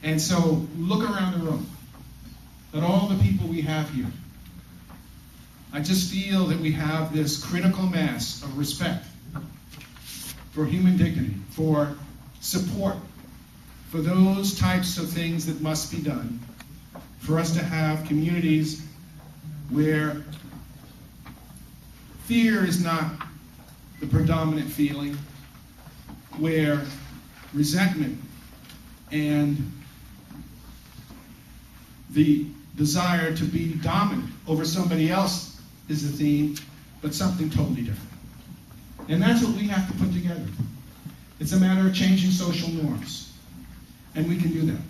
And so look around the room at all the people we have here. I just feel that we have this critical mass of respect for human dignity, for support, for those types of things that must be done, for us to have communities where fear is not the predominant feeling, where resentment and the desire to be dominant over somebody else is the theme, but something totally different. And that's what we have to put together. It's a matter of changing social norms, and we can do that.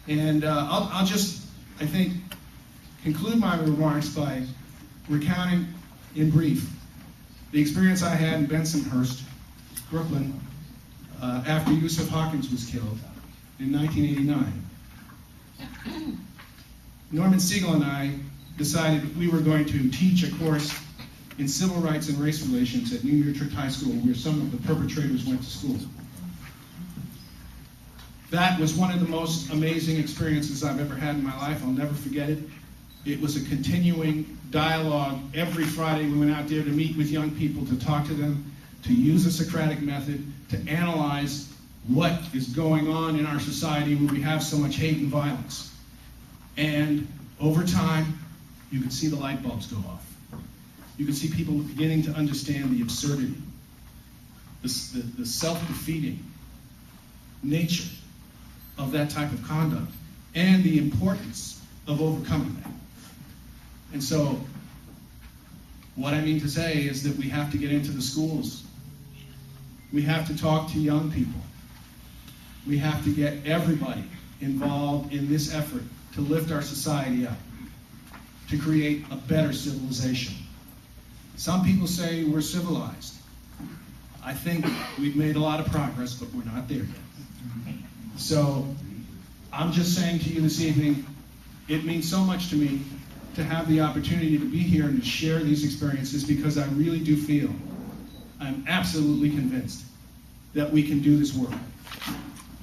And I'll just, I think, conclude my remarks by recounting in brief the experience I had in Bensonhurst, Brooklyn, after Yusuf Hawkins was killed in 1989. Norman Siegel and I decided we were going to teach a course in civil rights and race relations at New Utrecht High School, where some of the perpetrators went to school. That was one of the most amazing experiences I've ever had in my life. I'll never forget it. It was a continuing dialogue. Every Friday we went out there to meet with young people, to talk to them, to use the Socratic method, to analyze what is going on in our society where we have so much hate and violence. And over time, you could see the light bulbs go off. You could see people beginning to understand the absurdity, the self-defeating nature of that type of conduct, and the importance of overcoming that. And so, what I mean to say is that we have to get into the schools. We have to talk to young people. We have to get everybody involved in this effort to lift our society up, to create a better civilization. Some people say we're civilized. I think we've made a lot of progress, but we're not there yet. So I'm just saying to you this evening, it means so much to me to have the opportunity to be here and to share these experiences, because I really do feel, I'm absolutely convinced that we can do this work.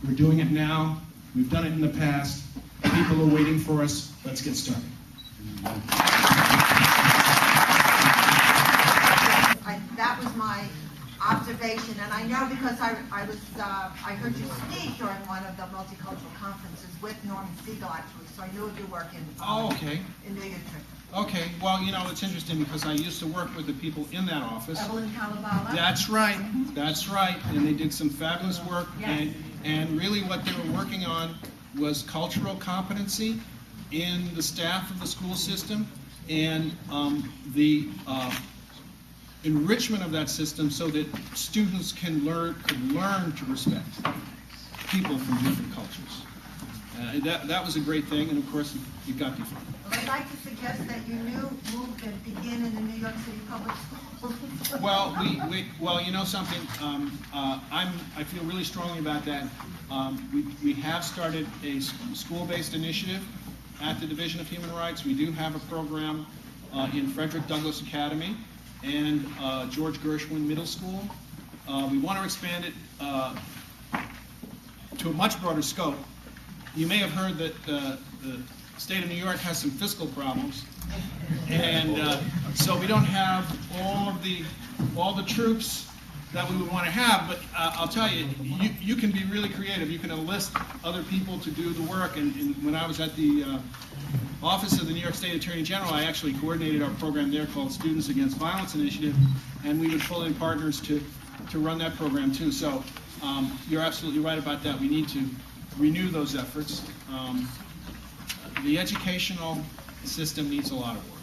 We're doing it now. We've done it in the past. People are waiting for us. Let's get started. That was my observation, and I know because I heard you speak during one of the multicultural conferences with Norman Siegel, actually, so I knew of your work in New Utrecht. Okay, well, you know, it's interesting because I used to work with the people in that office. Evelyn Kalabala. That's right, and they did some fabulous work, Yes. and really what they were working on was cultural competency in the staff of the school system, and the enrichment of that system so that students could learn to respect people from different cultures. That was a great thing, and of course it got before. Well, I'd like to suggest that your new movement begin in the New York City Public Schools. Well, you know something. I feel really strongly about that. We have started a school-based initiative at the Division of Human Rights. We do have a program in Frederick Douglass Academy and George Gershwin Middle School. We want to expand it to a much broader scope. You may have heard that the state of New York has some fiscal problems, and so we don't have all the troops that we would want to have. But I'll tell you, you can be really creative. You can enlist other people to do the work. And when I was at the Office of the New York State Attorney General, I actually coordinated our program there called Students Against Violence Initiative, and we would pull in partners to run that program too. So you're absolutely right about that. We need to renew those efforts. The educational system needs a lot of work.